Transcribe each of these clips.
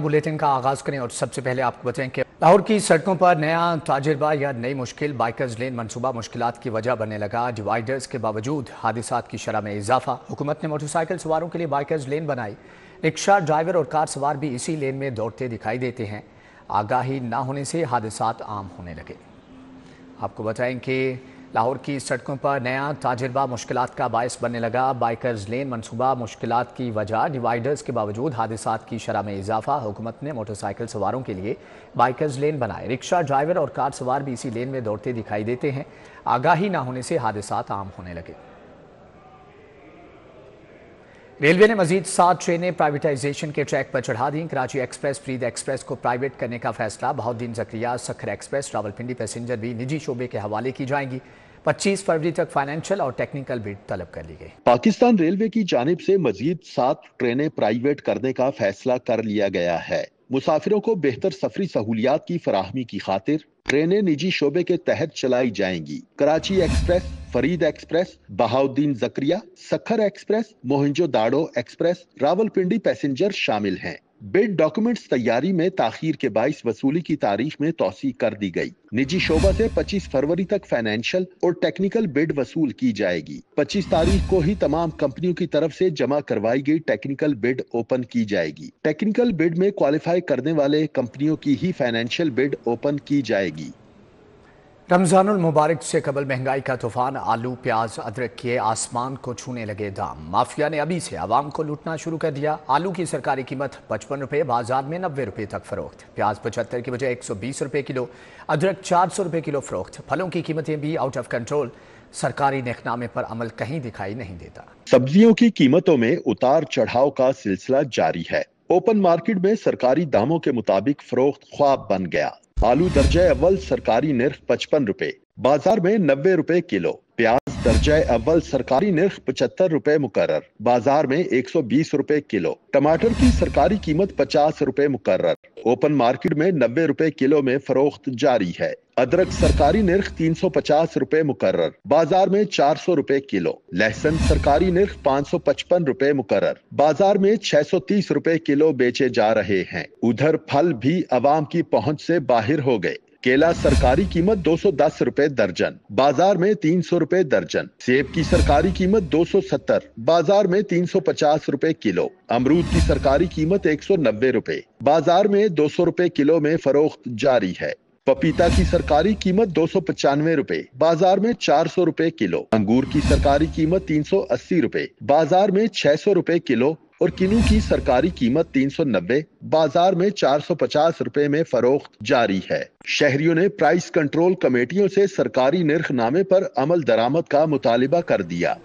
Bulletin का आगाज करें और सबसे पहले आपको बताएं कि लाहौर की सड़कों पर नया तजुर्बा या नई मुश्किल बाइकर्स लेन मंसूबा मुश्किलात की वजह बनने लगा। डिवाइडर्स के बावजूद हादसात की शरह में इजाफा। हुकूमत ने मोटरसाइकिल सवारों के लिए बाइकर्स लेन बनाई। रिक्शा ड्राइवर और कार सवार भी इसी लेन में दौड़ते दिखाई देते हैं। आगाही ना होने से हादसात आम होने लगे। आपको बताएं कि लाहौर की सड़कों पर नया तजुर्बा मुश्किलात का बायस बनने लगा। बाइकर्स लेन मंसूबा मुश्किलात की वजह डिवाइडर्स के बावजूद हादसात की शरह में इजाफा। हुकूमत ने मोटरसाइकिल सवारों के लिए बाइकर्स लेन बनाए। रिक्शा ड्राइवर और कार सवार भी इसी लेन में दौड़ते दिखाई देते हैं। आगाही ना होने से हादसात आम होने लगे। रेलवे ने मजीद 7 ट्रेनें प्राइवेटाइजेशन के ट्रैक पर चढ़ा दी। कराची एक्सप्रेस, फरीद एक्सप्रेस को प्राइवेट करने का फैसला। बहाउद्दीन ज़करिया, सखर एक्सप्रेस, रावलपिंडी पैसेंजर भी निजी शोबे के हवाले की जाएंगी। 25 फरवरी तक फाइनेंशियल और टेक्निकल बिड तलब कर ली गई। पाकिस्तान रेलवे की जानिब से मजीद 7 ट्रेनें प्राइवेट करने का फैसला कर लिया गया है। मुसाफिरों को बेहतर सफरी सहूलियात की फराहमी की खातिर ट्रेनें निजी शोबे के तहत चलाई जाएंगी। Karachi express, Farid express, Bahauddin Zakaria, Sukkur express, Mohenjodaro express, Rawalpindi passenger शामिल हैं। बिड डॉक्यूमेंट्स तैयारी में ताखीर के बाइस वसूली की तारीख में तौसी कर दी गई। निजी शोबा से 25 फरवरी तक फाइनेंशियल और टेक्निकल बिड वसूल की जाएगी। 25 तारीख को ही तमाम कंपनियों की तरफ से जमा करवाई गई टेक्निकल बिड ओपन की जाएगी। टेक्निकल बिड में क्वालिफाई करने वाले कंपनियों की ही फाइनेंशियल बिड ओपन की जाएगी। रमजानुल मुबारक से कबल महंगाई का तूफान। आलू, प्याज, अदरक के आसमान को छूने लगे दाम। माफिया ने अभी से आवाम को लूटना शुरू कर दिया। आलू की सरकारी कीमत 55 रुपये, बाजार में 90 रुपये तक फरोख्त। प्याज 75 की बजाय 120 रुपये किलो, अदरक 400 रुपये किलो फरोख्त। फलों की कीमतें भी आउट ऑफ कंट्रोल। सरकारी नेकनामे पर अमल कहीं दिखाई नहीं देता। सब्जियों की कीमतों में उतार चढ़ाव का सिलसिला जारी है। ओपन मार्केट में सरकारी दामों के मुताबिक फरोख्त ख्वाब बन गया। आलू दर्जा अव्वल सरकारी निर्ख 55 रुपए, बाजार में 90 रुपए किलो। प्याज दर्जा अव्वल सरकारी निर्ख 75 रुपए मुकर्रर, बाजार में 120 रुपए किलो। टमाटर की सरकारी कीमत 50 रुपए मुकर्रर, ओपन मार्केट में 90 रुपए किलो में फरोख्त जारी है। अदरक सरकारी निर्ख 350 रुपए मुकर्रर, बाजार में 400 रुपए किलो। लहसुन सरकारी निर्ख 555 रुपए मुकर्रर, बाजार में 630 रुपए किलो बेचे जा रहे हैं। उधर फल भी अवाम की पहुंच से बाहर हो गए। केला सरकारी कीमत 210 रुपए दर्जन, बाजार में 300 रुपए दर्जन। सेब की सरकारी कीमत 270, बाजार में 350 रुपए किलो। अमरूद की सरकारी कीमत 190 रुपए, बाजार में 200 रुपए किलो में फरोख्त जारी है। पपीता की सरकारी कीमत 295 रुपए, बाजार में 400 रुपए किलो। अंगूर की सरकारी कीमत 380 रुपए, बाजार में 600 रुपए किलो। और किन्नू की सरकारी कीमत 390, बाजार में 450 रुपए में फरोख्त जारी है। शहरियों ने प्राइस कंट्रोल कमेटियों से सरकारी निर्खनामे पर अमल दरामद का मुतालिबा कर दिया।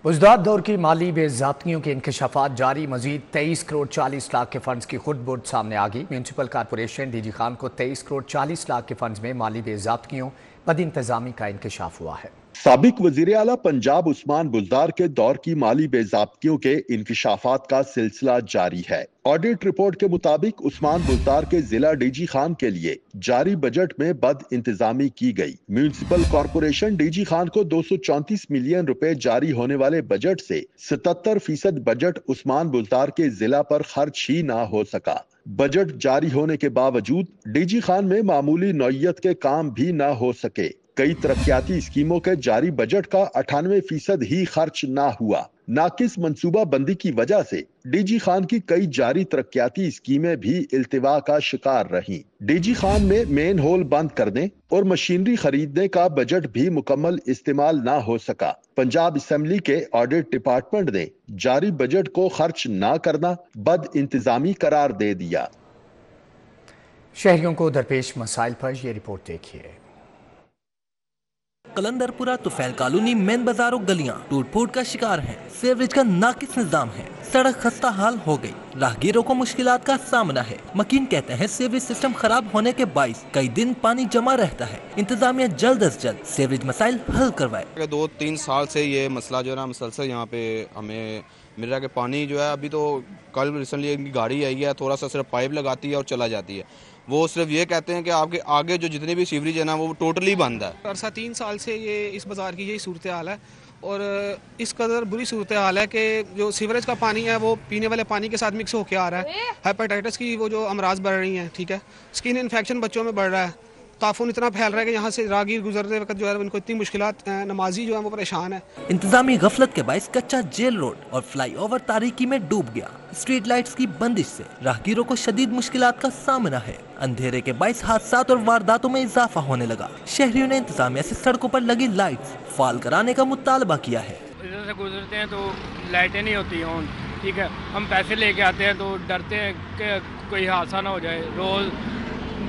बुज़दाद दौर की माली बेज़ाब्तियों के इंकशाफात जारी। मजीद 23 करोड़ 40 लाख के फंड्स की खुद बुर्द सामने आ गई। म्यूनसिपल कॉरपोरेशन डीजी खान को 23 करोड़ 40 लाख के फंड्स में माली बेज़ाब्तियों, बद इंतजामी का इंकशाफ हुआ है। साबिक वजीर आला पंजाब उस्मान बुज़दार के दौर की माली बेज़ाब्तियों के इंकशाफात का सिलसिला जारी है। ऑडिट रिपोर्ट के मुताबिक उस्मान बुज़दार के जिला डीजी खान के लिए जारी बजट में बद इंतजामी की गई। म्यूनसिपल कॉरपोरेशन डीजी खान को 234 मिलियन रुपए जारी होने वाले बजट से 77% बजट उस्मान बुज़दार के जिला पर खर्च ही ना हो सका। बजट जारी होने के बावजूद डीजी खान में मामूली नौयत के काम भी ना हो सके। कई तरक्याती स्कीमों के जारी बजट का 98% ही खर्च ना हुआ। नाकिस मंसूबा बंदी की वजह से डीजी खान की कई जारी तरक्याती स्कीमें भी इल्तिवा का शिकार रहीं। डीजी खान में मेन होल बंद करने और मशीनरी खरीदने का बजट भी मुकम्मल इस्तेमाल ना हो सका। पंजाब असेंबली के ऑडिट डिपार्टमेंट ने जारी बजट को खर्च ना करना बद इंतजामी करार दे दिया। शहरियों को दरपेश मसाइल पर यह रिपोर्ट देखिए। कलंदरपुरा, तुफैल कॉलोनी, मेन बाजार और गलियां टूट फूट का शिकार हैं। सीवरेज का नाकिस निजाम है, सड़क खस्ता हाल हो गई, राहगीरों को मुश्किलात का सामना है। मकीन कहते हैं सीवरेज सिस्टम खराब होने के बाइस कई दिन पानी जमा रहता है। इंतजामिया जल्द अज जल्द सीवरेज मसाइल हल करवाए। 2-3 साल से ये मसला जो है ना मुसलसल यहाँ पे हमें मिल रहा है कि पानी जो है अभी तो कल रिसेंटली एक गाड़ी आई है, थोड़ा सा सिर्फ पाइप लगाती है और चला जाती है। वो सिर्फ ये कहते हैं कि आपके आगे जो जितनी भी सीवरेज है ना वो टोटली बंद है। अरसा 3 साल से ये इस बाज़ार की यही सूरत हाल है اور اس قدر بری صورتحال ہے کہ جو سیوریج کا پانی ہے وہ پینے والے پانی کے ساتھ مکس ہو کے آ رہا ہے. ہیپاٹائٹس کی وہ جو امراض بڑھ رہی ہیں, ٹھیک ہے, اسکن انفیکشن بچوں میں بڑھ رہا ہے, تعفن اتنا پھیل رہا ہے کہ یہاں سے راہگیر گزرتے وقت جو ہے ان کو اتنی مشکلات, نمازی جو ہے وہ پریشان ہے. انتظامی غفلت کے باعث کچا جیل روڈ اور فلائی اوور تاریکی میں ڈوب گیا. اسٹریٹ لائٹس کی بندش سے راہگیروں کو شدید مشکلات کا سامنا ہے. اندھیرے کے باعث حادثات اور وارداتوں میں اضافہ ہونے لگا. شہریوں نے انتظامیہ سے سڑکوں پر لگی لائٹس فعال کرانے کا مطالبہ کیا ہے. ادھر سے گزرتے ہیں تو لائٹیں نہیں ہوتی ہیں, ٹھیک ہے, ہم پیسے لے کے آتے ہیں تو ڈرتے ہیں کہ کوئی حادثہ نہ ہو جائے. روز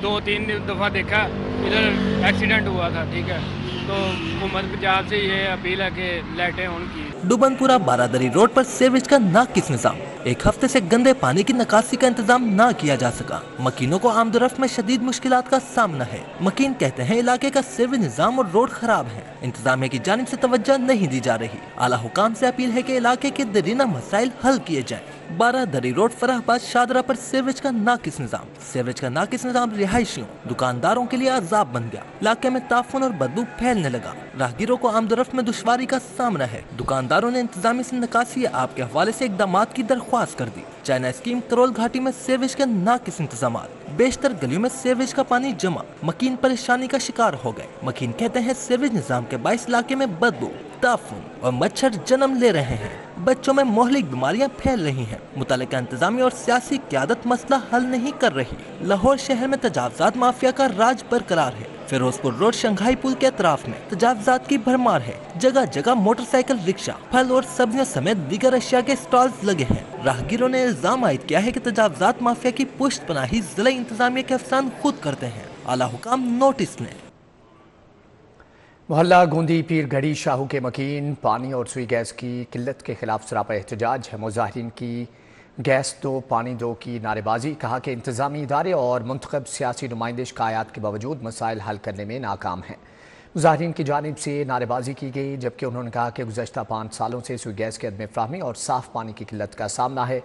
2-3 دفعہ دیکھا ادھر ایکسیڈنٹ ہوا تھا, ٹھیک ہے, تو حکومت جہاں سے یہ اپیل ہے کہ لائٹیں ان کی. ڈوبنپورہ بارادری روڈ پر سیوریج کا ناقص نظام. ایک ہفتے سے گندے پانی کی نکاسی کا انتظام نہ کیا جا سکا. مکینوں کو آمد و رفت میں شدید مشکلات کا سامنا ہے. مکین کہتے ہیں علاقے کا سیوریج نظام اور روڈ خراب ہے. انتظامیہ کی جانب سے توجہ نہیں دی جا رہی. اعلیٰ حکام سے اپیل ہے کہ علاقے کے دیرینہ مسائل حل کیے جائیں. بارادری روڈ فرح آباد شادرہ پر سیوریج کا ناقص نظام. سیوریج کا ناقص نظام رہائشیوں دکانداروں کے لیے عذاب بن گیا. علاقے میں تعفن اور بدبو پھیلنے لگا. راہگیروں کو آمد و رفت میں دشواری کا سامنا ہے. دکانداروں نے انتظامیہ سے نکاسی آپ کے حوالے سے اقدامات کی درخواست کر دی. چائنا اسکیم کرول گھاٹی میں سیوریج کے ناقص انتظامات. بیشتر گلیوں میں سیوریج کا پانی جمع. مکین پریشانی کا شکار ہو گئے. مکین کہتے ہیں سیوریج نظام کے باعث علاقے میں بدبو, تعفن اور مچھر جنم لے رہے ہیں. بچوں میں مہلک بیماریاں پھیل رہی ہیں. متعلقہ انتظامیہ اور سیاسی قیادت مسئلہ حل نہیں کر رہی. لاہور شہر میں تجاوزات مافیا کا راج برقرار ہے. فیروز پور روڈ شنگھائی پل کے اطراف میں تجاوزات کی بھرمار ہے. جگہ جگہ موٹر سائیکل, رکشہ, پھل اور سبزیاں سمیت دیگر اشیاء کے اسٹالز لگے ہیں. راہگیروں نے الزام عائد کیا ہے کہ تجاوزات مافیا کی پشت پناہی ضلعی انتظامیہ کے افسران خود کرتے ہیں. اعلیٰ حکام نوٹس نے. محلہ گوندی پیر گھڑی شاہو کے مکین پانی اور سوئی گیس کی قلت کے خلاف سراپا احتجاج ہے. مظاہرین کی گیس دو پانی دو کی نعرے بازی. کہا کہ انتظامی ادارے اور منتخب سیاسی نمائندے شکایات کے باوجود مسائل حل کرنے میں ناکام ہیں. مظاہرین کی جانب سے نعرے بازی کی گئی, جبکہ انہوں نے کہا کہ گزشتہ 5 سالوں سے سوئی گیس کے عدم فراہمی اور صاف پانی کی قلت کا سامنا ہے.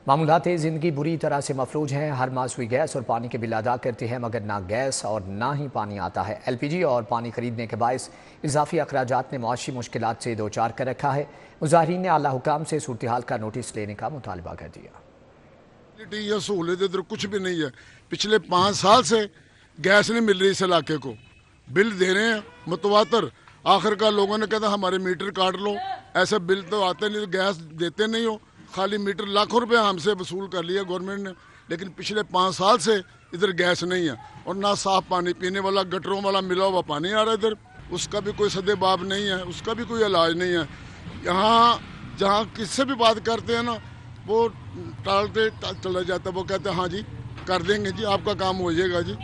معمولات زندگی بری طرح سے مفلوج ہیں. ہر ماہ سوئی گیس اور پانی کے بل ادا کرتے ہیں مگر نہ گیس اور نہ ہی پانی آتا ہے. LPG اور پانی خریدنے کے باعث اضافی اخراجات نے معاشی مشکلات سے دوچار کر رکھا ہے. مظاہرین نے اعلیٰ حکام سے صورتحال کا نوٹس لینے کا مطالبہ کر دیا. یہ سہولت ادھر کچھ بھی نہیں ہے. پچھلے 5 سال سے گیس نہیں مل رہی اس علاقے کو. بل دے رہے ہیں متواتر. آخر کار لوگوں نے کہا ہمارے میٹر کاٹ لو. ایسے بل تو آتے نہیں, گیس دیتے نہیں ہو. خالی میٹر لاکھوں روپے ہم سے وصول کر لیا گورنمنٹ نے. لیکن پچھلے 5 سال سے ادھر گیس نہیں ہے اور نہ صاف پانی پینے والا گٹروں والا ملا ہوا پانی آ رہا ہے ادھر. اس کا بھی کوئی سدے باب نہیں ہے, اس کا بھی کوئی علاج نہیں ہے. یہاں جہاں کس سے بھی بات کرتے ہیں نا وہ ٹالتے چلا جاتا ہے. وہ کہتے ہیں ہاں جی کر دیں گے جی, آپ کا کام ہو جائے گا جی.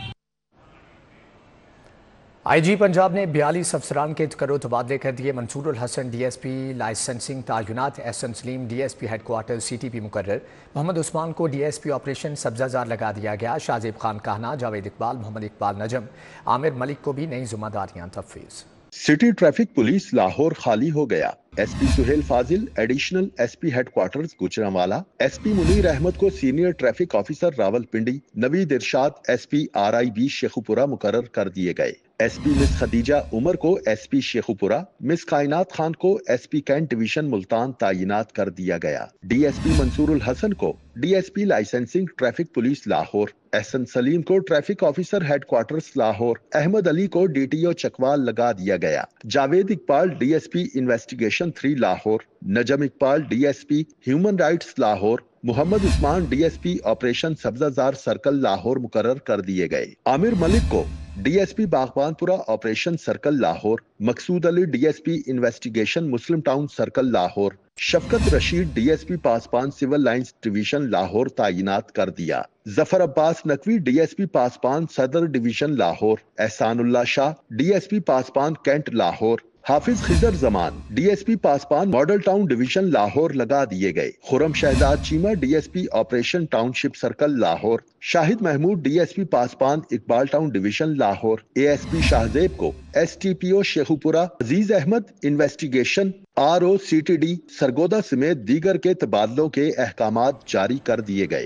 IG پنجاب نے 42 افسران کے تقرر تبادلے کر دیے. منصور الحسن DSP لائسنسنگ تعینات. احسن سلیم DSP ہیڈ کوارٹر CTP مقرر. محمد عثمان کو DSP آپریشن سبزہ زار لگا دیا گیا. شاہزیب خان کہنا, جاوید اقبال, محمد اقبال نجم, عامر ملک کو بھی نئی ذمہ داریاں تفویض. سٹی ٹریفک پولیس لاہور خالی ہو گیا. SP Sohail Fazil additional SP headquarters Gujranwala, SP Munir Ahmed کو senior traffic officer Rawalpindi, Naveed Irshad SP RIB Sheikhupura مقرر کر دیے گئے. SP مس خدیجہ عمر کو SP شیخوپورہ, مس کائنات خان کو SP کینٹ ڈویژن ملتان تعینات کر دیا گیا. DSP منصور الحسن کو DSP licensing traffic police Lahore, Ahsan Saleem کو traffic officer headquarters Lahore, Ahmed Ali کو DTO چکوال لگا دیا گیا. Javed Iqbal DSP investigation 3 Lahore, Najam Iqbal DSP human rights Lahore, Muhammad Usman DSP operation Sabzazar circle Lahore مقرر کر دیے گئے. عامر ملک کو DSP Baghbanpura operation circle Lahore, Maqsood Ali DSP investigation Muslim Town circle Lahore, Shafqat Rasheed DSP پاسبان سول لائنز ڈویژن لاہور تعینات کر دیا. ظفر عباس نقوی DSP پاسبان Saddar division Lahore, Ehsanullah Shah DSP پاسبان کینٹ لاہور, حافظ خضر زمان DSP پاسبان ماڈل ٹاؤن ڈویژن لاہور لگا دیے گئے. Khurram Shahzad Cheema DSP operation township circle Lahore, Shahid Mehmood DSP پاسبان Iqbal town division Lahore, ASP Shahzeb کو STPO Sheikhupura, Aziz Ahmed investigation RO CTD Sargodha سمیت دیگر کے تبادلوں کے احکامات جاری کر دیے گئے.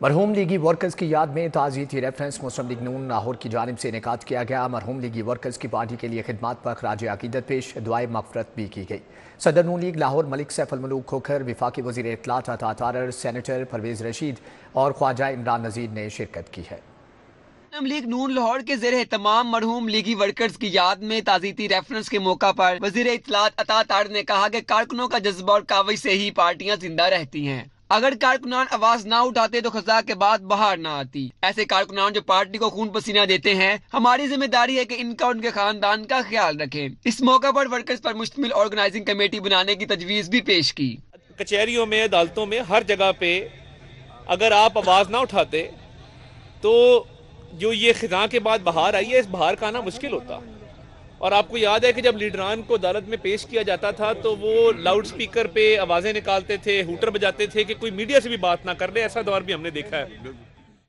मरहूम लीगी वर्कर्स की याद में ताज़ियती रेफरेंस मुस्लिम लीग नून लाहौर की जानिब से इनेकाद किया गया। मरहूम लीगी वर्कर्स की पार्टी के लिए खिदमात पर खराज अकीदत पेश दुआए मग़फ़रत भी की गई। सदर नून लीग लाहौर मलिक सैफ अल मुल्क खोखर, वफाकी वज़ीर इत्तलात अता तारर, सेनेटर परवेज़ रशीद और ख्वाजा इमरान नज़ीर ने शिरकत की है। मुस्लिम लीग नून लाहौर के ज़ेरे तमाम मरहूम लीगी वर्कर्स की याद में ताज़ियती रेफरेंस के मौका पर वज़ीर इत्तलात अता तारर ने कहा कि कारकुनों का जज्बा और काविश से ही पार्टियां जिंदा रहती हैं। अगर कारकुनान आवाज ना उठाते तो खज़ा के बाद बाहर ना आती। ऐसे कारकुनान जो पार्टी को खून पसीना देते हैं, हमारी जिम्मेदारी है कि इनका उनके खानदान का ख्याल रखें। इस मौका पर वर्कर्स पर मुश्तमिल ऑर्गेनाइजिंग कमेटी बनाने की तजवीज़ भी पेश की। कचहरियों में, अदालतों में, हर जगह पे अगर आप आवाज ना उठाते तो जो ये खिज़ा के बाद बाहर आई है, इस बाहर का आना मुश्किल होता। और आपको याद है कि जब लीडरान को अदालत में पेश किया जाता था तो वो लाउड स्पीकर पे आवाजें निकालते थे, हूटर बजाते थे कि कोई मीडिया से भी बात ना कर ले। ऐसा दौर भी हमने देखा है।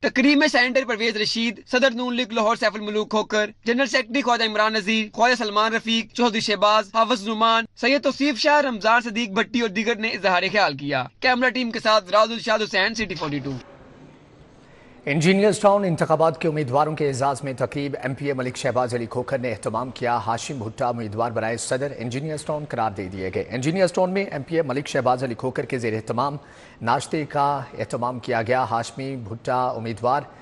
तकरीब में सेनेटर परवेज रशीद, सदर नून लीग लाहौर सैफ अल मुल्क खोखर, जनरल सेक्रेटरी ख्वाजा इमरान नज़ीर, ख्वाजा सलमान रफीक, चौधरी शहबाज, हाफिज नुमान, सैयद तौसीफ शाह, रमजान सदीक भट्टी और दीगर ने इजहार ख्याल किया। कैमरा टीम के साथ राजुल शाद हुसैन, सिटी 42। इंजीनियर्स टाउन इंतखाबात के उम्मीदवारों के एजाज में तकरीब MPA मलिक शहबाज अली खोखर ने एहतमाम किया। हाशिम भुट्टा उम्मीदवार बराए सदर इंजीनियर्स टाउन करार दे दिए गए। इंजीनियर्स टाउन में MPA मलिक शहबाज अली खोखर के ज़ेर एहतमाम नाश्ते का एहतमाम किया गया। हाशमी भुट्टा उम्मीदवार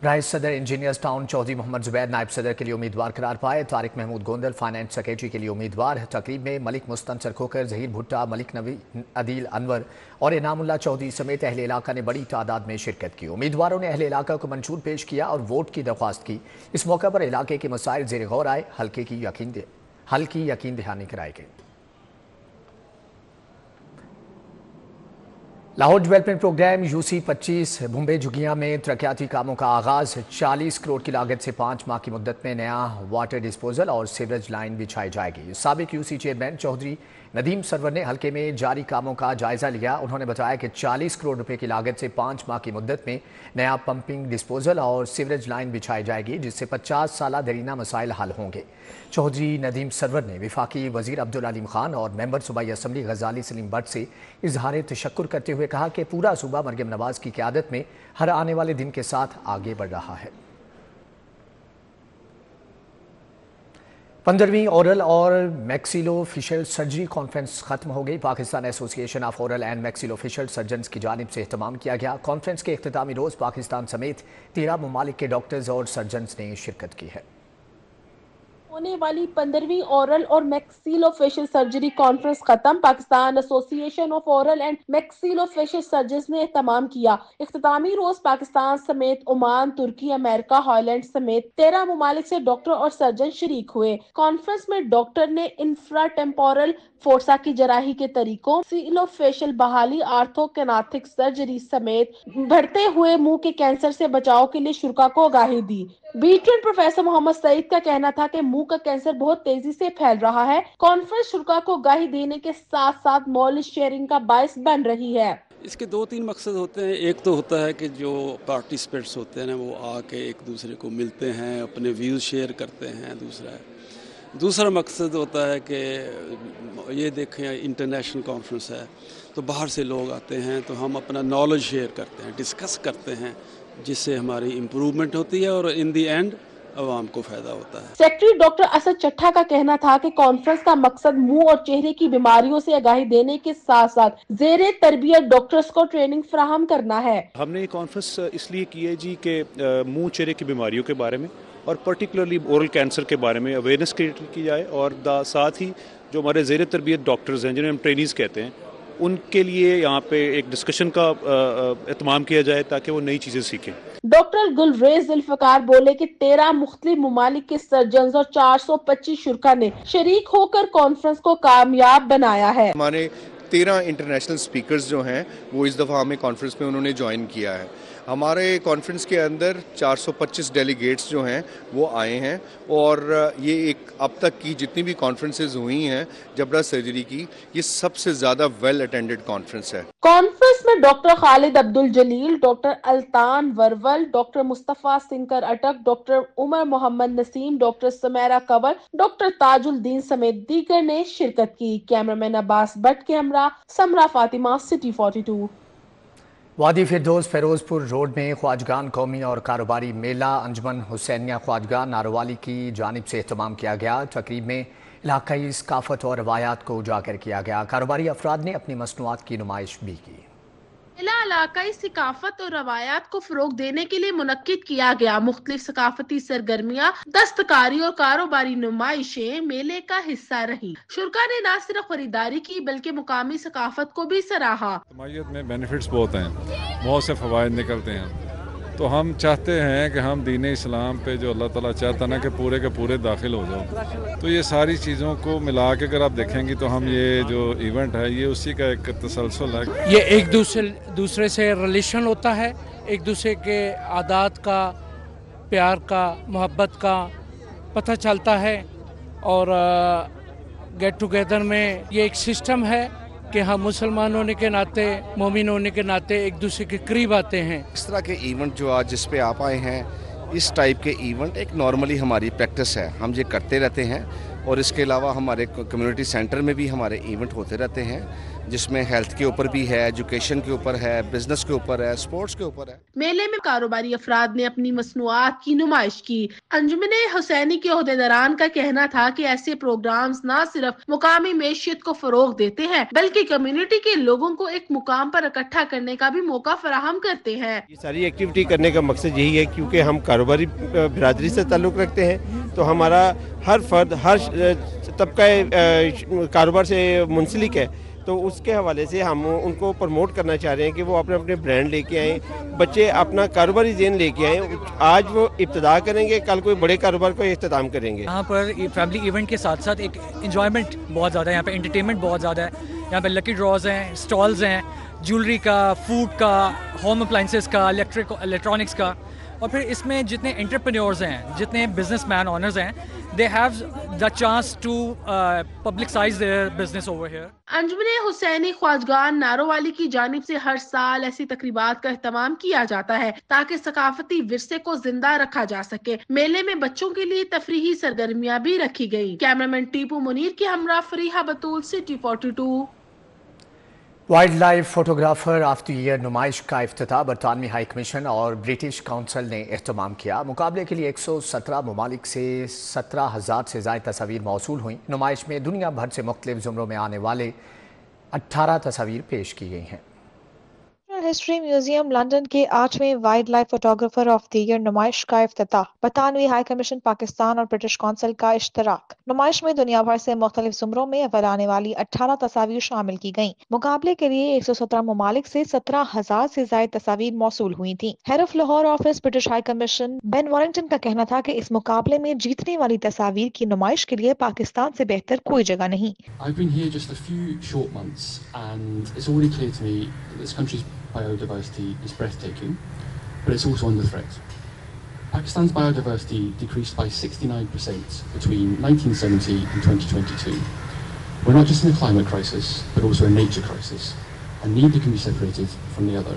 बराए सदर इंजीनियर्स टाउन, चौधरी मोहम्मद जुबैर नायब सदर के लिए उम्मीदवार करार पाए। तारिक महमूद गोंदल फाइनेंस सेक्रेटरी के लिए उम्मीदवार। तकरीब में मलिक मुस्तनसर खोखर, जहीर भुट्टा, मलिक नबी अदील अनवर और इनामुल्लाह चौधरी समेत अहले इलाका ने बड़ी तादाद में शिरकत की। उम्मीदवारों ने अहले इलाका को मंशूर पेश किया और वोट की दरख्वास्त की। इस मौके पर इलाके के मसाइल ज़ेर गौर आए, हल की यकीन दहानी कराई गई। लाहौर डेवलपमेंट प्रोग्राम UC-25 भुम्बे झुगिया में तरक्याती कामों का आगाज। 40 करोड़ की लागत से 5 माह की मुद्दत में नया वाटर डिस्पोजल और सीवरेज लाइन बिछाई जाएगी। साबिक UC चेयरमैन चौधरी नदीम सरवर ने हल्के में जारी कामों का जायजा लिया। उन्होंने बताया कि 40 करोड़ रुपए की लागत से 5 माह की मुद्दत में नया पंपिंग, डिस्पोजल और सीवरेज लाइन बिछाई जाएगी, जिससे 50 साल देरीना मसाइल हल होंगे। चौधरी नदीम सरवर ने वफाकी वजीर अब्दुल अलीम खान और मेंबर सूबाई असम्बली गजाली सलीम भट्ट से इजहार तशक्कुर करते हुए कहा कि पूरा सूबा मरियम नवाज की क़यादत में हर आने वाले दिन के साथ आगे बढ़ रहा है। 15वीं ओरल और मैक्सिलोफेशियल सर्जरी कॉन्फ्रेंस खत्म हो गई। Pakistan association of oral and maxillofacial surgeons की जानिब से एहतमाम किया गया। कॉन्फ्रेंस के इख्तितामी रोज़ पाकिस्तान समेत 13 ममालिक के डॉक्टर्स और सर्जन्स ने शिरकत की है। होने वाली 15वीं ओरल और मैक्सिलोफेशियल सर्जरी कॉन्फ्रेंस खत्म। Pakistan association of oral and maxillofacial surgeons ने एहतमाम किया। इख्तितामी रोज पाकिस्तान समेत ओमान, तुर्की, अमेरिका, हॉलैंड समेत 13 ममालिक से डॉक्टर और सर्जन शरीक हुए। कॉन्फ्रेंस में डॉक्टर ने इंफ्राटेम्पोरल फोर्सा की जराही के तरीकों, मैक्सिलोफेशियल बहाली, आर्थोकेनाथिक सर्जरी समेत बढ़ते हुए मुंह के कैंसर से बचाव के लिए शुरा को आगाही दी। बीट्रेंट प्रोफेसर मोहम्मद सईद का कहना था कि मुंह का कैंसर बहुत तेजी से फैल रहा है। कॉन्फ्रेंस शुरा को आगाही देने के साथ साथ नॉलेज शेयरिंग का बायस बन रही है। इसके 2-3 मकसद होते हैं। एक तो होता है कि जो पार्टिसिपेंट्स होते हैं ना, वो आके एक दूसरे को मिलते हैं, अपने व्यूज शेयर करते हैं। दूसरा मकसद होता है कि ये देखें इंटरनेशनल कॉन्फ्रेंस है तो बाहर से लोग आते हैं, तो हम अपना नॉलेज शेयर करते हैं, डिस्कस करते हैं, जिससे हमारी इम्प्रूवमेंट होती है और इन दी एंड अवाम को फायदा होता है। सेक्रेटरी डॉक्टर असद चट्ठा का कहना था कि कॉन्फ्रेंस का मकसद मुंह और चेहरे की बीमारियों से आगाही देने के साथ साथ जेरे तरबियत डॉक्टर्स को ट्रेनिंग फराहम करना है। हमने ये कॉन्फ्रेंस इसलिए की है जी कि मुंह चेहरे की बीमारियों के बारे में और पर्टिकुलरली ओरल कैंसर के बारे में अवेयरनेस क्रिएट की जाए और साथ ही जो हमारे ज़ेर तरबियत डॉक्टर्स हैं, जिन्हें हम ट्रेनीज़ कहते हैं, उनके लिए यहाँ पे एक डिस्कशन का एहतमाम किया जाए ताकि वो नई चीज़ें सीखें। डॉक्टर गुलरेज जुल्फ़िकार बोले कि 13 मुख्तलिफ ममालिक के सर्जन और 425 शुरा ने शरीक होकर कॉन्फ्रेंस को कामयाब बनाया है। हमारे 13 इंटरनेशनल स्पीकर्स जो हैं वो इस दफ़ा हमें कॉन्फ्रेंस में उन्होंने ज्वाइन किया है। हमारे कॉन्फ्रेंस के अंदर 425 डेलीगेट्स जो हैं वो आए हैं और ये एक अब तक की जितनी भी कॉन्फ्रेंसेज हुई हैं जबड़ा सर्जरी की, ये सबसे ज़्यादा वेल अटेंडेड कॉन्फ्रेंस है। कॉन्फ्रेंस में doctor Khalid Abdul Jalil, doctor Altan Varol, doctor Mustafa Sinker Atak, doctor Umar Mohammad Naseem, doctor Sumaira Kanwar, doctor Tajuddin समेत दीगर ने शिरकत की। कैमरामैन अब्बास भट्ट के हमरा समरा फातिमा, सिटी 42। वादी फिरदौस फिरोजपुर रोड में ख्वाजगान कौमी और कारोबारी मेला अंजुमन हुसैनिया ख्वाजगान नारोवाली की जानिब से एहतमाम किया गया। तकरीब में इलाकाई सकाफत और रवायात को उजागर किया गया। कारोबारी अफराद ने अपनी मसनूआत की नुमाइश भी की। मेला इलाकाई सकाफत और रवायात को फरोग देने के लिए मुनक्किद किया गया। मुख्तलिफ सकाफती सरगर्मियाँ, दस्तकारी और कारोबारी नुमाइशें मेले का हिस्सा रही। शुरका ने न सिर्फ खरीदारी की बल्कि मुकामी सकाफत को भी सराहा। जमायत में बेनिफिट्स बहुत हैं, बहुत से फ़वाइद निकलते हैं, तो हम चाहते हैं कि हम दीन इस्लाम पे जो अल्लाह ताला चाहता ना कि पूरे के पूरे दाखिल हो जाओ, तो ये सारी चीज़ों को मिला के अगर आप देखेंगे तो हम ये जो इवेंट है ये उसी का एक तसलसल है। ये एक दूसरे से रिलेशन होता है, एक दूसरे के आदात का, प्यार का, मोहब्बत का पता चलता है और गेट टुगेदर में ये एक सिस्टम है कि हम मुसलमान होने के नाते, मोमिन होने के नाते एक दूसरे के करीब आते हैं। इस तरह के इवेंट जो आज जिस पे आप आए हैं, इस टाइप के इवेंट एक नॉर्मली हमारी प्रैक्टिस है, हम ये करते रहते हैं और इसके अलावा हमारे कम्युनिटी सेंटर में भी हमारे इवेंट होते रहते हैं जिसमें हेल्थ के ऊपर भी है, एजुकेशन के ऊपर है, बिजनेस के ऊपर है, स्पोर्ट्स के ऊपर है। मेले में कारोबारी अफराद ने अपनी मसनूआत की नुमाइश की। अंजुमन हुसैनी के ओहदेदारान का कहना था कि ऐसे प्रोग्राम्स न सिर्फ मुकामी मैशियत को फरोग देते हैं बल्कि कम्युनिटी के लोगों को एक मुकाम पर इकट्ठा करने का भी मौका फराहम करते हैं। ये सारी एक्टिविटी करने का मकसद यही है क्योंकि हम कारोबारी बिरादरी से ताल्लुक़ रखते हैं, तो हमारा हर फर्द, हर तबका कारोबार से मुंसलिक है, तो उसके हवाले से हम उनको प्रमोट करना चाह रहे हैं कि वो अपने अपने ब्रांड लेके आएँ, बच्चे अपना कारोबारी ज़हन लेके आएँ। आज वो इब्तिदा करेंगे, कल कोई बड़े कारोबार को इख्तिताम करेंगे। यहाँ पर फैमिली इवेंट के साथ साथ एक इंजॉयमेंट बहुत ज़्यादा है, यहाँ पे एंटरटेनमेंट बहुत ज़्यादा है। यहाँ पे लकी ड्रॉज हैं, स्टॉल्स हैं, ज्वेलरी का, फूड का, होम अप्लाइंसेस का, इलेक्ट्रॉनिक्स का, और फिर इसमें जितने एंटरप्रेन्योर्स हैं, जितने बिजनेसमैन ओनर्स हैं, they have the chance to publicize their business over here. अंजुमन हुसैनी ख्वाजगान नारोवाली की जानिब से हर साल ऐसी तकरीबात का एहतमाम किया जाता है ताकि सकाफती विरसे को जिंदा रखा जा सके। मेले में बच्चों के लिए तफरीही सरगर्मियां भी रखी गयी। कैमरामैन टीपू मुनीर के हमरा Fariha Batool, city 42। Wildlife photographer of the year नुमाइश का इफ्तिताह बरतानवी हाई कमीशन और ब्रिटिश काउंसिल ने एहतमाम किया। मुकाबले के लिए 117 ममालिक से 17,000 से ज़ायद तस्वीर मौसूल हुई। नुमाइश में दुनिया भर से मुख्तलिफ ज़ुमरों में आने वाले 18 तस्वीर पेश की गई हैं। हिस्ट्री म्यूजियम लंदन के 8वें wildlife photographer of the year नुमाइश का इफ्तिताह, बरतानवी हाई कमीशन पाकिस्तान और ब्रिटिश काउंसिल का इश्तराक। नुमाइश में दुनिया भर से मुख्तलिफ ज़ुमरों में अव्वल आने वाली 18 तस्वीर शामिल की गयी। मुकाबले के लिए 117 ममालिक से 17,000 से ज़ायद तस्वीर मौसूल हुई थी। Head of Lahore office British high commission Ben Warrington का कहना था कि इस मुकाबले में जीतने वाली तस्वीर की नुमाइश के लिए पाकिस्तान से बेहतर कोई जगह नहीं। Biodiversity is breathtaking, but it's also under threat. Pakistan's biodiversity decreased by 69% between 1970 and 2022. We're not just in a climate crisis, but also a nature crisis, and neither can be separated from the other.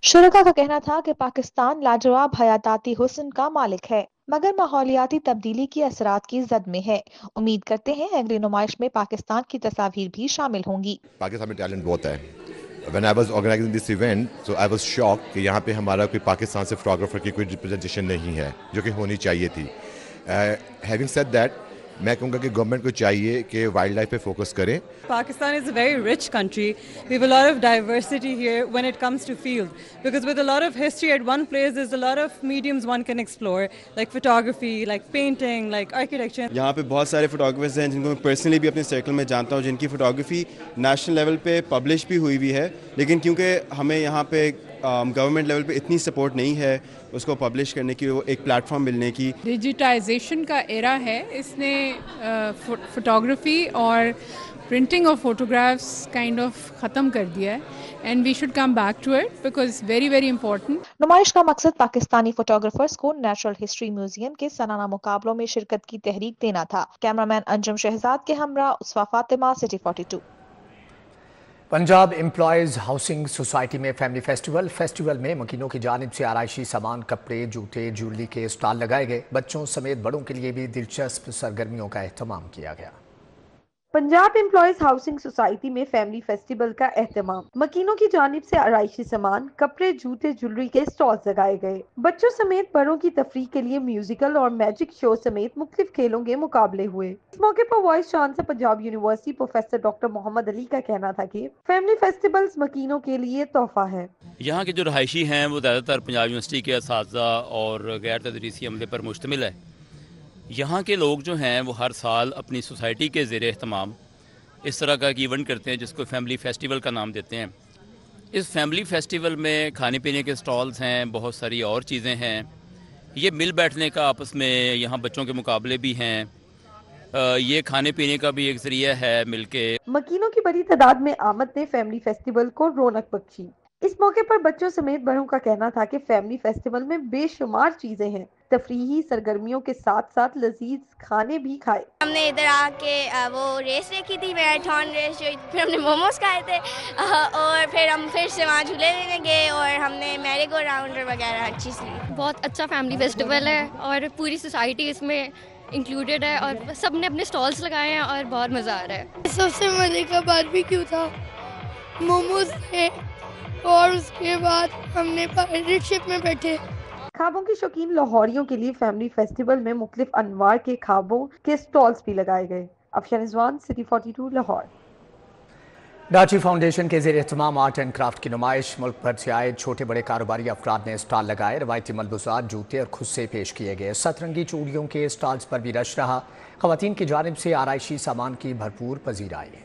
शुरका का कहना था कि पाकिस्तान लाजवाब हयाताती हुस्न का मालिक है मगर माहौलियाती तब्दीली की असरात की जद में है। उम्मीद करते हैं अगली नुमाइश में पाकिस्तान की तस्वीर भी शामिल होंगी। पाकिस्तान में टैलेंट बहुत है। When I was organizing this event, so I was shocked कि यहाँ पे हमारा कोई पाकिस्तान से फोटोग्राफर की कोई रिप्रेजेंटेशन नहीं है जो कि होनी चाहिए थी। Having said that, मैं कहूँगा कि गवर्नमेंट को चाहिए कि वाइल्ड लाइफ पे फोकस करें। Pakistan is a very rich country. We have a lot of diversity here when it comes to field. Because with a lot of history at one place, there's a lot of mediums one can explore, like photography, like painting, like architecture. यहाँ पे बहुत सारे photographers हैं जिनको मैं personally भी अपने circle में जानता हूँ, जिनकी फोटोग्राफी नेशनल लेवल पे पब्लिश भी हुई है, लेकिन क्योंकि हमें यहाँ पे गवर्नमेंट लेवल पे इतनी सपोर्ट नहीं है उसको पब्लिश करने की, वो एक प्लेटफॉर्म मिलने की। डिजिटाइजेशन का एरा है, इसने फोटोग्राफी और printing of photographs kind of ख़त्म कर दिया है and we should come back to it because very very important. नुमाइश का मकसद पाकिस्तानी फोटोग्राफर्स को नेचुरल हिस्ट्री म्यूजियम के सालाना मुकाबलों में शिरकत की तहरीक देना था। कैमरामैन अंजुम शहजाद के हमरा Usfa Fatima, city 42। Punjab employees housing society में फैमिली फेस्टिवल में मकीनों की जानिब से आराइशी सामान, कपड़े, जूते, ज्वेलरी के स्टॉल लगाए गए। बच्चों समेत बड़ों के लिए भी दिलचस्प सरगर्मियों का एहतमाम किया गया। पंजाब एम्प्लॉयज हाउसिंग सोसाइटी में फैमिली फेस्टिवल का एहतमाम। मकीनों की जानिब से आराइशी सामान, कपड़े, जूते, ज्वेलरी के स्टॉल्स लगाए गए। बच्चों समेत बड़ों की तफरीह के लिए म्यूजिकल और मैजिक शो समेत मुख्तलिफ खेलों के मुकाबले हुए। इस मौके पर vice chancellor Punjab university professor doctor Mohammad Ali का कहना था कि फैमिली फेस्टिवल्स मकीनों के लिए तोहफा है। यहाँ के जो रहायशी हैं वो ज़्यादातर पंजाब यूनिवर्सिटी के असातिज़ा और गैर तदरीसी अमले पर मुश्तमिल है। यहाँ के लोग जो हैं वो हर साल अपनी सोसाइटी के ज़ेर एहतमाम इस तरह का एक इवेंट करते हैं जिसको फैमिली फेस्टिवल का नाम देते हैं। इस फैमिली फेस्टिवल में खाने पीने के स्टॉल्स हैं, बहुत सारी और चीज़ें हैं। ये मिल बैठने का आपस में यहाँ बच्चों के मुकाबले भी हैं। ये खाने पीने का भी एक ज़रिया है मिलके। मकीनों की बड़ी तादाद में आमद ने फैमिली फेस्टिवल को रौनक बख्शी। इस मौके पर बच्चों समेत बड़ों का कहना था कि फैमिली फेस्टिवल में बेशुमार चीजें हैं। तफरीही सरगर्मियों के साथ साथ लजीज खाने भी खाए। हमने इधर आके वो रेस देखी थी, मैराथन रेस, जो फिर हमने मोमोज खाए थे और फिर हम फिर से वहाँ झूले लेने गए और हमने मैरी गो राउंड वगैरह हर चीज़ ली। बहुत अच्छा फैमिली फेस्टिवल है और पूरी सोसाइटी इसमें इंक्लूडेड है और सब ने अपने स्टॉल्स लगाए हैं और बहुत मज़ा आ रहा है। सबसे मजे का बारबेक्यू था, मोमोज थे और उसके बाद हमने पायलट शिप में बैठे। खाबों की शौकीन लाहौरियों के लिए फैमिली फेस्टिवल में मुख्तलिफ अनवार के खाबों के स्टॉल्स भी लगाए गए। अफशान रिजवान, सिटी 42 लाहौर। डाची फाउंडेशन के ज़ेर एहतमाम आर्ट एंड क्राफ्ट की नुमाइश। मुल्क भर से आए छोटे बड़े कारोबारी अफराद ने स्टॉल लगाए। रवायती मलबूसात, जूते और खुद से पेश किए गए। सतरंगी चूड़ियों के स्टॉल्स पर भी रश रहा। ख़वातीन की जानिब से आराइशी सामान की भरपूर पजीराई।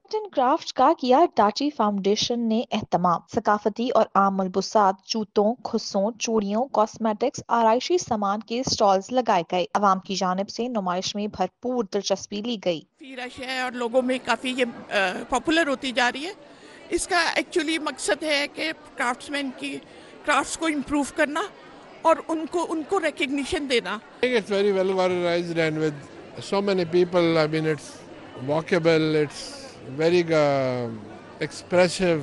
आर्ट एंड क्राफ्ट का किया डाची फाउंडेशन ने एहतमाम। सकाफती और आम मलबूसात, जूतों, खुस्सों, चूड़ियों, कॉस्मेटिक्स, आराइशी सामान के स्टॉल्स लगाए गए। अवाम की जानिब से नुमाइश में भरपूर दिलचस्पी ली गई। रश है और लोगों में काफ़ी ये पॉपुलर होती जा रही है। इसका एक्चुअली मकसद है कि क्राफ्ट्समैन की क्राफ्ट्स को इम्प्रूव करना और उनको रिकग्निशन देना। It's very well organized and with so many people, I mean it's walkable, it's very expressive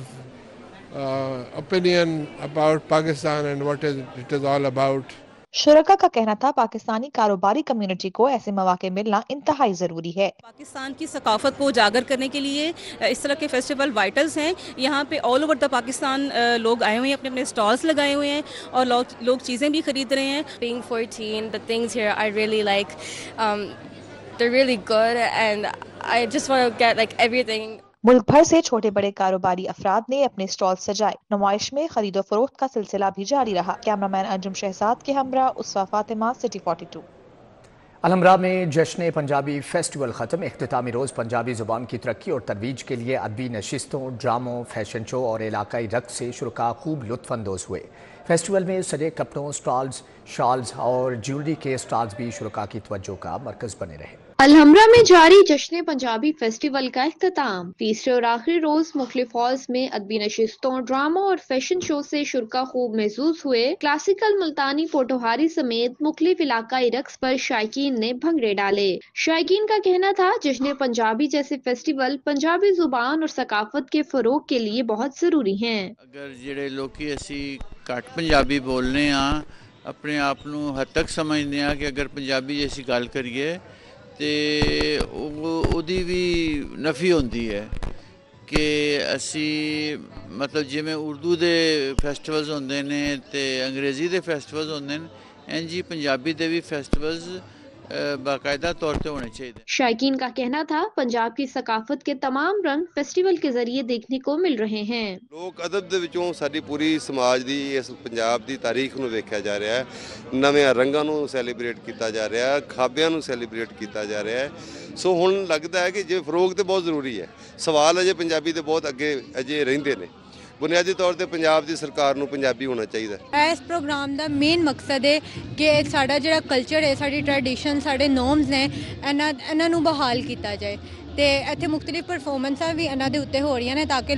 opinion about Pakistan and what it is all about. शुरका का कहना था पाकिस्तानी कारोबारी कम्युनिटी को ऐसे मौके मिलना इंतहाई जरूरी है। पाकिस्तान की सकाफत को उजागर करने के लिए इस तरह के फेस्टिवल वाइटल्स हैं। यहाँ पे ऑल ओवर द पाकिस्तान लोग आए हुए हैं, अपने अपने स्टॉल्स लगाए हुए हैं और लोग चीज़ें भी खरीद रहे हैं। Being 14, the things here I really like. They're really good and I just want to get like everything. मुल्क भर से छोटे बड़े कारोबारी अफराद ने अपने स्टॉल सजाए। नुमाइश में खरीदो फरोख्त का सिलसिला भी जारी रहा। कैमरामैन अंजुम शहजाद के हमरा उसवा फातिमा, सिटी 42। अलहमरा में जश्न पंजाबी फेस्टिवल ख़त्म। इख्तितामी रोज़ पंजाबी ज़ुबान की तरक्की और तरवीज के लिए अदबी नशिस्तों, ड्रामों, फैशन शो और इलाकाई रक़्स से शुरका खूब लुत्फ़अंदोज़ हुए। फेस्टिवल में सजे कपड़ों, स्टॉल्स, शॉल्स और ज्वेलरी के स्टॉल्स भी शुरका की तवज्जो का मरकज़ बने रहे। अलहमरा में जारी जश्न पंजाबी फेस्टिवल का इख्तिताम। तीसरे और आखिरी रोज मुख्तलिफ हॉल्स में अदबी नशिस्तों, ड्रामा और फैशन शो से शुरका खूब महसूस हुए। क्लासिकल, मुल्तानी, पोटोहारी समेत मुख्तलिफ इलाकाई रक्स पर शायकीन ने भंगड़े डाले। शायकीन का कहना था जश्न पंजाबी जैसे फेस्टिवल पंजाबी जुबान और सकाफत के फरोग के लिए बहुत जरूरी हैं। अगर जिहड़े लोकी असी घट पंजाबी बोलने अपने आप नूं हद तक समझने कि अगर पंजाबी जैसी गल करिए तो ਉਹਦੀ भी नफी होंदी है कि असी मतलब जिमें उर्दू के फैसटिवल्स होंदे ने ते अंग्रेजी के फैसटिवल्स होंदे ने इंज ही पंजाबी के भी फैसटिवल्स बाकायदा तौर पर होने चाहिए। शायकीन का कहना था पंजाब की सकाफत के तमाम रंग फेस्टिवल के जरिए देखने को मिल रहे हैं। लोक अदब ਦੇ ਵਿੱਚੋਂ ਸਾਡੀ ਪੂਰੀ ਸਮਾਜ ਦੀ ਇਸ ਪੰਜਾਬ ਦੀ ਤਾਰੀਖ ਨੂੰ ਵੇਖਿਆ ਜਾ ਰਿਹਾ ਹੈ। ਨਵੇਂ ਰੰਗਾਂ ਨੂੰ ਸੈਲੀਬ੍ਰੇਟ ਕੀਤਾ ਜਾ ਰਿਹਾ ਹੈ, ਖਾਬਿਆਂ ਨੂੰ ਸੈਲੀਬ੍ਰੇਟ ਕੀਤਾ ਜਾ ਰਿਹਾ ਹੈ। ਸੋ ਹੁਣ ਲੱਗਦਾ ਹੈ ਕਿ ਜੇ ਫਰੋਗ ਤੇ ਬਹੁਤ ਜ਼ਰੂਰੀ ਹੈ। ਸਵਾਲ ਅਜੇ ਪੰਜਾਬੀ ਦੇ ਬਹੁਤ ਅੱਗੇ ਅਜੇ ਰਹਿੰਦੇ ਨੇ। बुनियादी तौर पर पंजाब की सरकार नूं पंजाबी होना चाहिए। इस प्रोग्राम का मेन मकसद है कि साडा जिहड़ा कल्चर है, साडी ट्रैडिशन, साडे नॉर्म्स ने इन्हां नूं बहाल किया जाए ते इत्थे मुख्तलिफ परफॉर्मेंसां भी इन्हां दे उत्ते हो रही ने ताकि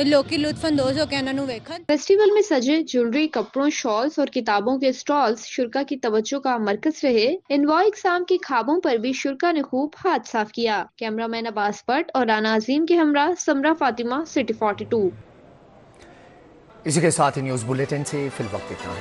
लोकी लुत्फअंदोज़ होकर इन्हां नूं वेखण। फेस्टिवल में सजे ज्वेलरी, कपड़ों, शॉल्स और किताबों के स्टॉल्स शुरका की तवज्जो का मरकज रहे। इनवाई इक़साम की खाबों पर भी शुरका ने खूब हाथ साफ किया। कैमरामैन अब्बास भट्ट और राना अजीम के हमरा समरा फातिमा, सिटी 42। इसी के साथ ही न्यूज़ बुलेटिन से फिल वक्त इतना है।